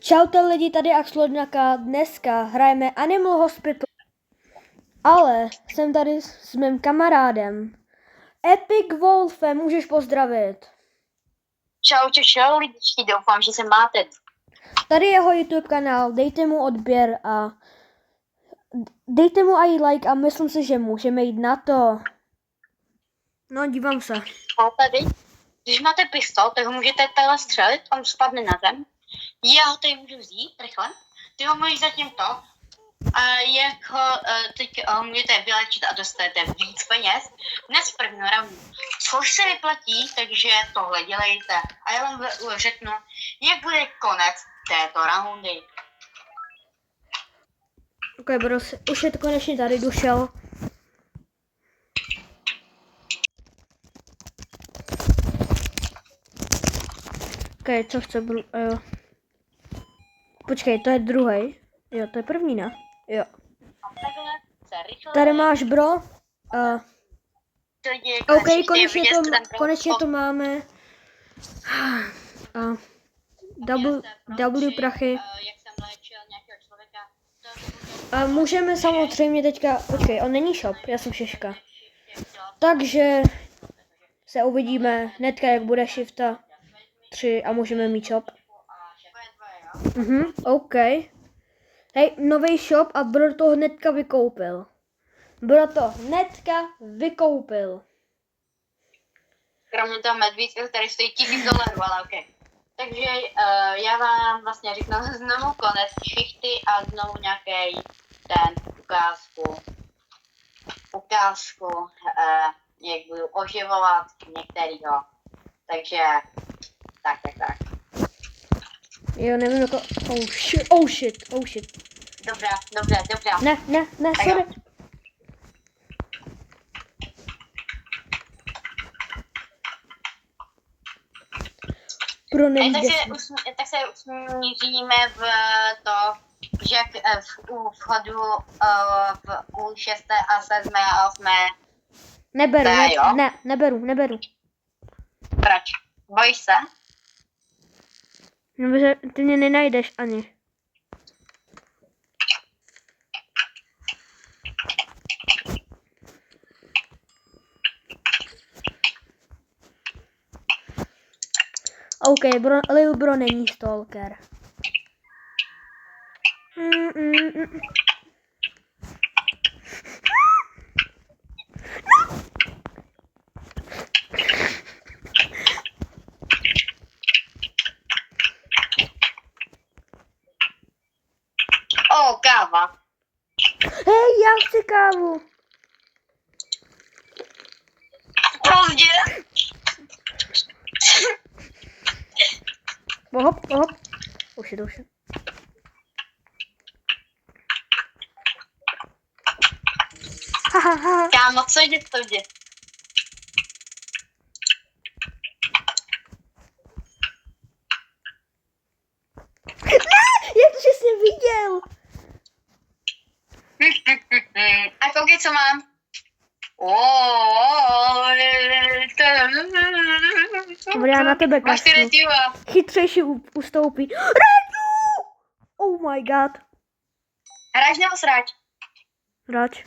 Čaute lidi, tady Axlodňaka. Dneska hrajeme Animal Hospital, ale jsem tady s mým kamarádem. Epic Wolfem, můžeš pozdravit. Čau lidičky, doufám, že se máte. Tady je jeho YouTube kanál, dejte mu odběr a dejte mu i like a myslím si, že můžeme jít na to. No, dívám se. Tady, když máte pistol, tak ho můžete takhle střelit, on spadne na zem. Já ho tady můžu vzít, rychle. Ty ho můžeš zatím to. A jak ho teď můžete vylečit a dostanete víc peněz dnes v prvním roundu. Což se vyplatí, takže tohle dělejte. A já vám řeknu, jak bude konec této roundy. Ok, bro, už je to konečně tady, došel. Ok, co chce, počkej, to je druhý. Jo, to je první, ne? Jo. Tady máš, bro. Ok, konečně to máme. W prachy. A můžeme samozřejmě teďka, počkej, on není shop, já jsem Šeška. Takže se uvidíme hnedka, jak bude shifta 3 a můžeme mít shop. OK. Hej, nový shop a Bro to hnedka vykoupil. Kromě toho medvídka, který stojí $1000, ale OK. Takže já vám vlastně řeknu znovu konec šichty a znovu nějaký ten ukázku, jak budu oživovat některýho. Takže tak. Jo, nevím jako, oh shit. Dobrá. Ne, sorry. Tak se usmíříme v to, že u vchodu u 6. a 7. a 8. Neberu. Proč? Bojíš se? No, že ty mě nenajdeš ani. OK, Lil Bro není stalker. Káva. Hej, já chci kávu. Pozdě. Hop. Už je. Haha. Kámo, co jde? Jak to jsi viděl? A koukej, co mám. Dobrý, já na tebe Máš ty kašlu. retiva. Chytřejší ustoupí. Redu! Oh my god. Hráč nebo sráč? Hráč.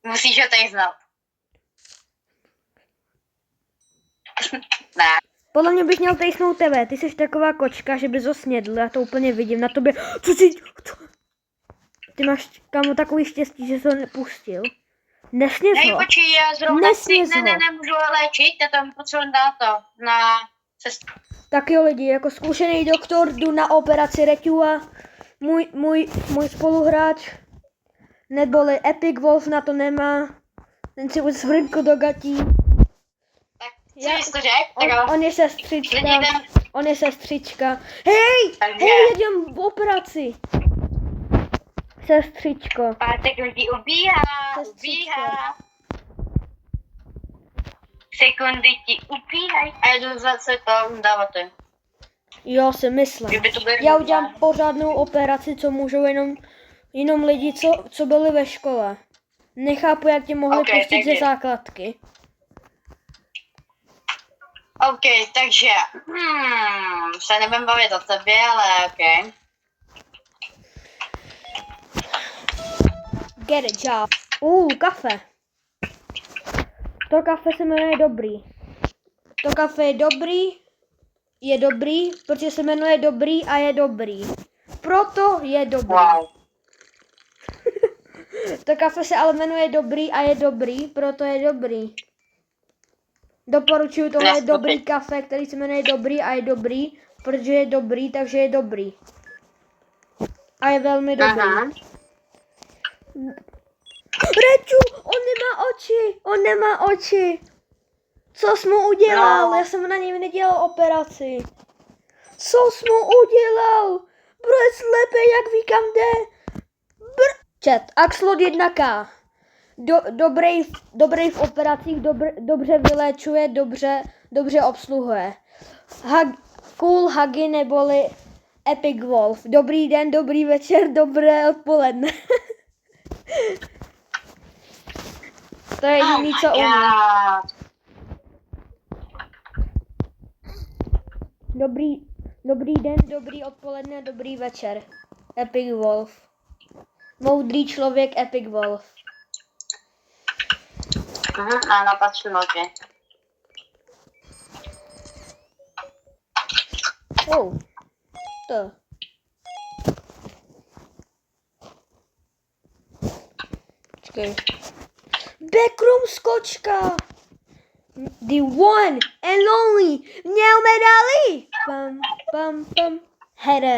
Musíš ho tady znát. Ne. Podle mě bych měl tejsnout tebe. Ty jsi taková kočka, že bys ho snědl. Já to úplně vidím na tobě. Co jsi? Ty máš kamo takový štěstí, že jsi ho nepustil. Nesněz ho. Počkej, já zrovna nemůžu léčit, já tam potřebuji dát to na cestu. Tak jo lidi, jako zkušený doktor jdu na operaci Retua. Můj spoluhráč neboli Epic Wolf na to nemá. Ten si už zhrnku do gatí. Tak, co jsi to řekl? On je sestřička. Hej, jedem v operaci. Sestřičko. Pátek lidi ubíhá. Sekundy ti ubíhají. A jdu zase to dávat. Jo, si myslím. Já udělám pořádnou operaci, co můžou jenom lidi, co byli ve škole. Nechápu, jak tě mohli pustit ze základky. OK, takže se nebudem bavit o tobě, ale OK. Get a job. Kafe. To kafe se jmenuje Dobrý. To kafe je dobrý, protože se jmenuje Dobrý a je dobrý. Proto je dobrý. Wow. To kafe se ale jmenuje Dobrý a je dobrý, proto je dobrý. Doporučuji, tohle je dobrý kafe, který se jmenuje Dobrý a je dobrý, protože je dobrý, takže je dobrý. A je velmi dobrý. Aha. Reťu, on nemá oči. Co jsi mu udělal? No. Já jsem na něj nedělal operaci. Co jsi mu udělal? Bude slepý, jak ví kam jde. Chat, Axlot 1K. Dobrý v operacích, dobře vyléčuje, dobře obsluhuje. Cool Huggy neboli Epic Wolf. Dobrý den, dobrý večer, dobré odpoledne. To je jediný, co umí. Dobrý den, dobrý odpoledne, dobrý večer. Epic Wolf. Moudrý člověk Epic Wolf. Ano, patřilo tě. To. Počkej. Backroom skočka. The one and only Muhammad Ali. Pam. Here.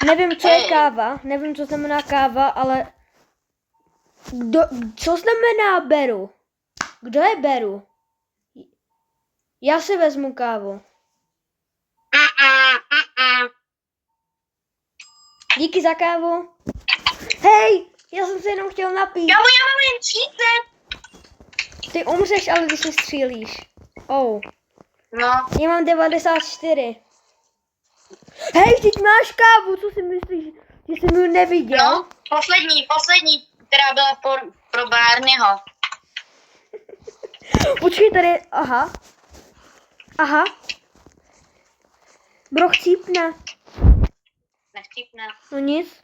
Nevím, co je káva, nevím, co znamená káva, ale co znamená beru? Kdo je beru? Já si vezmu kávu. Díky za kávu. Hej, já jsem se jenom chtěl napít. Já mám jen 30. Ty umřeš, ale když se střílíš. No. Já mám 94. Hej, teď máš kávu, co si myslíš, že jsem ji neviděl? No, poslední, která byla pro Barneyho. Počkej, tady, aha. Bro, chcípne. Nechcípne. No nic.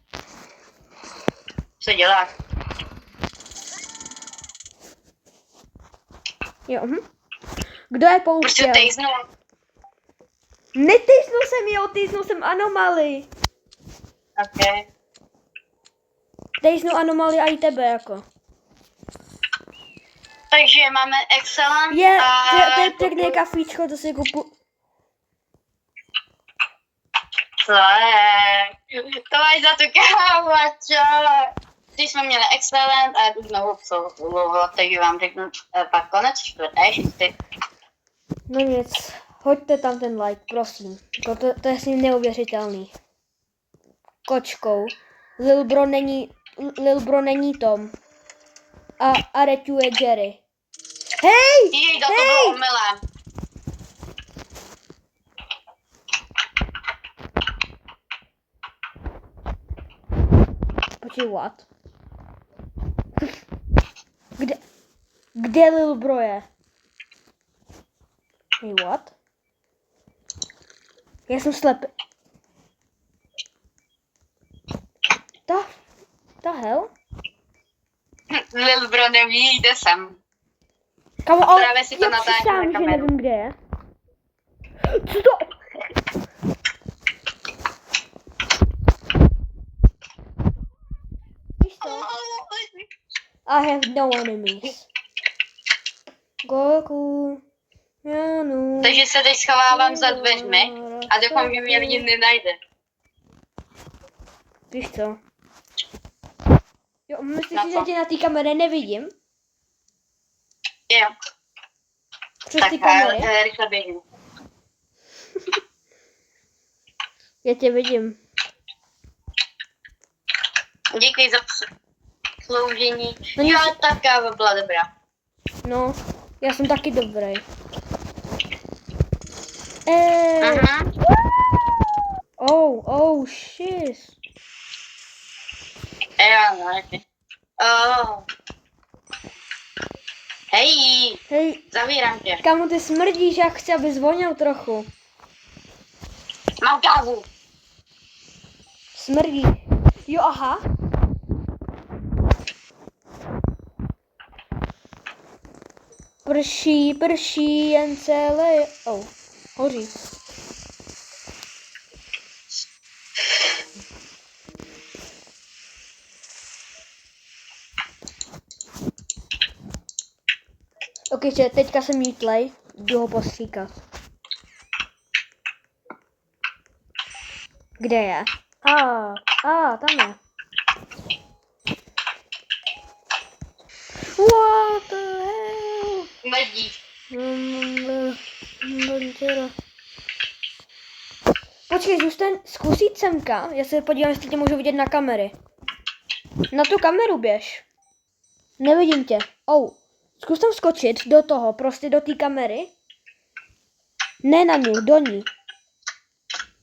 Co děláš? Jo, Kdo je Prostě pouštěl? tejznul. Netejznul jsem jo, tejznul jsem anomalii. OK. Tejznu anomalii a i tebe jako. Takže máme excellent To je pěkné kafíčko, to si kupu. Co je? To máš za tu kávu, čo? Když jsme měli excellent a jdu znovu obsluhovat, takže vám řeknu pak konec čtvrté. No nic, hoďte tam ten like, prosím. To je s ním neuvěřitelný. Kočkou. Lil Bro není Tom. A Reťu je Jerry. Hej! Jej, to bylo omylem. Počkej, what? Kde Lil Bro je? Hey, what? Já jsem slepý. Ta hell? Lil Bro neví, jde sem. Kamo, ale právě si to natáhne na že kameru. nevím, kde je. Co to? Víš co? I have no enemies. Goku. Janu. Takže se teď schovávám za dveřmi a doufám, že mě lidi nenajde. Víš co? Jo, myslíš, Na že co? tě na té kameře nevidím? Jo, Přes tak ty kamery? rychle běžím. Já tě vidím. Díky za sloužení. No Jo, nic- ta káva byla dobrá. No, já jsem taky dobrý. Aha. Oh, shit. Jo, no, jaký. Oh. Hej, Hej, zavírám tě. kámo, ty smrdíš, já chci, aby zvonil trochu. Mám kávu. Smrdí. Jo, aha. Prší, jen celé... Oh, hoří. Ok, že teďka se mítlej, jdu ho postříkat. Kde je? Tam je. What the hell? Smrdí. Počkej, zůstaň, zkusit semka. Já se podívám, jestli tě můžu vidět na kamery. Na tu kameru běž. Nevidím tě. Zkus tam skočit do toho, prostě do té kamery. Ne na ní, do ní.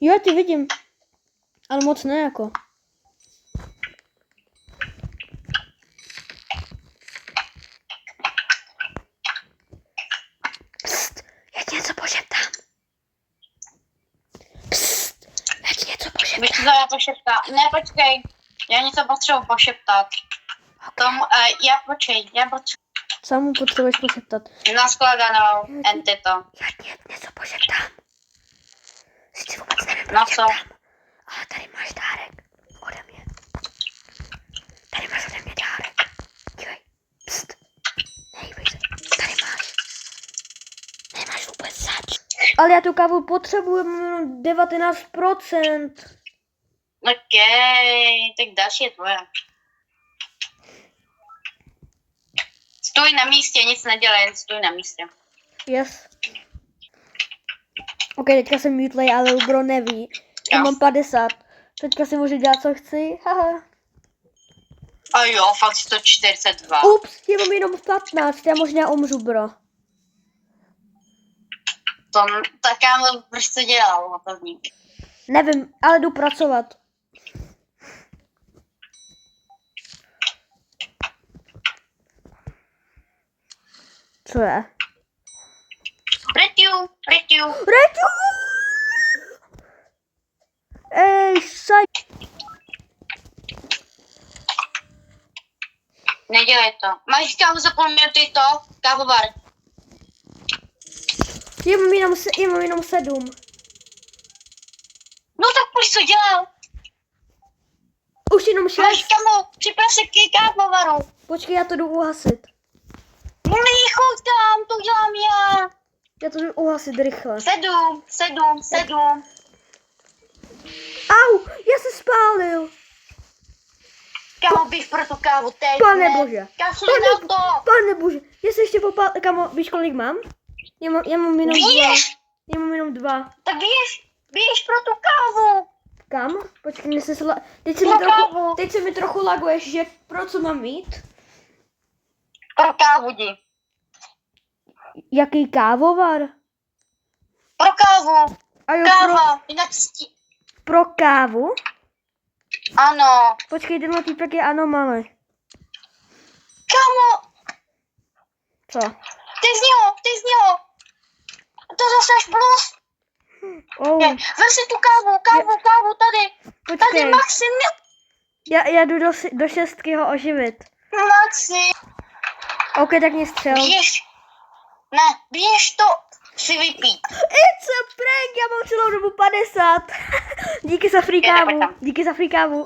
Jo, já ty vidím. Ale moc ne jako. Psst, já ti něco pošeptám. Psst, já ti něco pošeptám. Víš, co já pošeptám? Ne, počkej. Já něco potřebuji pošeptat. Tom, já potřebuji. Co mu potřebuješ pošeptat? Naskladanou entito. Já ti něco pošeptám. Sice vůbec nevím, No proč co? šeptám. Ale tady máš dárek ode mě. Tady máš ode mě dárek. Dívej. Psst. Nejvíc. Tady máš. Nemáš vůbec zač. Ale já tu kávu potřebuji 19%. OK, tak další je tvoje. Stůj na místě, nic nedělej, jen stůj na místě. Yes. Ok, teďka jsem mutlej, ale Ubro neví. Já Jo. mám 50. Teďka si můžu dělat, co chci. Haha. A jo, fakt 142. Ups, já mám jenom 15. Já možná umřu, bro. Tom, tak já proč to dělal, hotovník. Nevím, ale jdu pracovat. Co je? Reťu. Reťu! Ej, saj... Nedělej to. Máš kávu za půl minuty kávovar. Já mám jenom 7. No tak proč to dělal? Už jenom 6. Máš kamu, připrav se k kávovaru. Počkej, já to jdu uhasit. Mlíchu tam, to dělám já. Já to jdu uhasit rychle. 7. Au, já se spálil. Kámo, běž pro tu kávu teď. Pane ne. bože. Kašli na to. Pane bože, já se ještě popál... Kamo, víš kolik mám? Já mám jenom 2. Běž, Já mám jenom 2. tak běž pro tu kávu. Kam? Počkej, mě se teď se mi trochu laguješ, že pro co mám mít? Pro kávu jdi. Jaký kávovar? Pro kávu. A jo, Káva, jinak pro kávu? Ano. Počkej, tenhle týpek je ano, máme. Kámo, Co? ty z něho. To zase až plus. Vem si tu kávu tady. Tady Počkej, Maxi, já jdu do 6 ho oživit. Maxi. Ok, tak mě střel. Běž to si vypít. It's a prank, já mám celou dobu 50. Díky za free kávu. Díky za free kávu.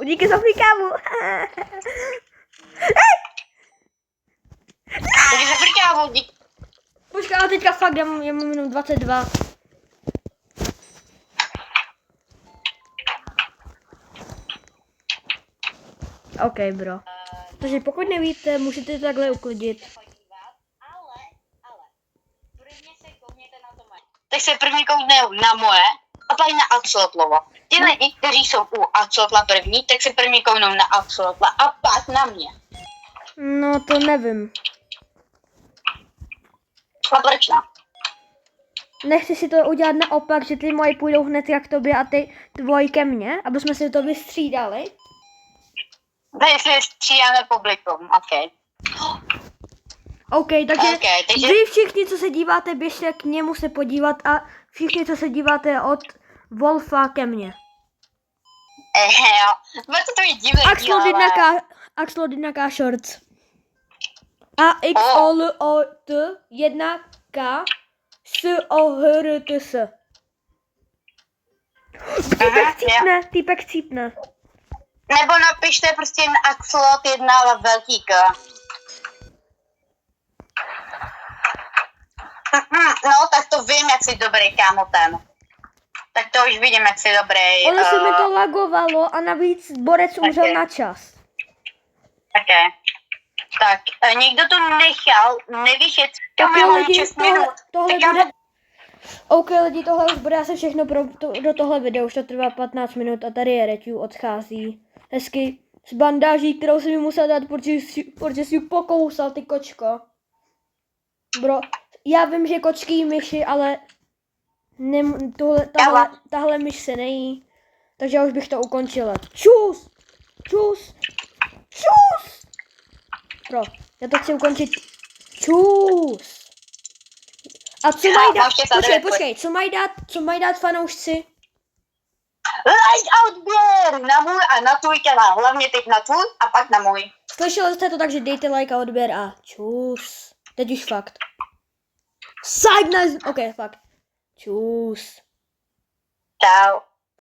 Takže za kávu, Počkej, ale teďka fakt, já mám jenom 22. Ok, bro. Takže pokud nevíte, můžete to takhle uklidit. Tak se první koukne na moje a pak na Axolotlovo. Ty lidi, kteří jsou u Axolotla první, tak se první kouknou na Axolotla a pak na mě. No, to nevím. A proč ne? Nechci si to udělat naopak, že ty moje půjdou hned jak k tobě a ty tvoji ke mně, aby jsme si to vystřídali. Tady si střídáme publikum, ok. OK, takže OK, takže... vy všichni, co se díváte, běžte k němu se podívat a všichni, co se díváte od Wolfa ke mně. Jo, bude to takový divný díl, ale... Axel 1K Shorts. A X O L O T 1K S O H R T S. Týpek cípne. Nebo napište prostě jen Axelot 1, ale velký K. No, tak to vím, jak jsi dobrý, kámo, ten. Tak to už vidím, jak jsi dobrý. Ono se mi to lagovalo a navíc borec umřel na čas. Ok. Tak, někdo to nechal nevyšet. Tak Kam mám lidi, 6 minut. tohle bude... OK lidi, tohle už bude asi všechno do tohle videa, už to trvá 15 minut a tady je Reťu, odchází. Hezky s bandáží, kterou jsem mi musel dát, protože si ji pokousal, ty kočko. Bro, já vím, že kočky jí myši, ale tahle myš se nejí. Takže já už bych to ukončila. Čus! Čus! Čus! Bro, já to chci ukončit. Čus! A co mají dát? Počkej, co mají dát fanoušci? Like a odběr na můj a na tvůj kanál. Hlavně teď na tvůj a pak na můj. Slyšeli jste to, takže dejte like a odběr a čus. Teď už fakt. Side nice. OK, fakt. Čus. Čau.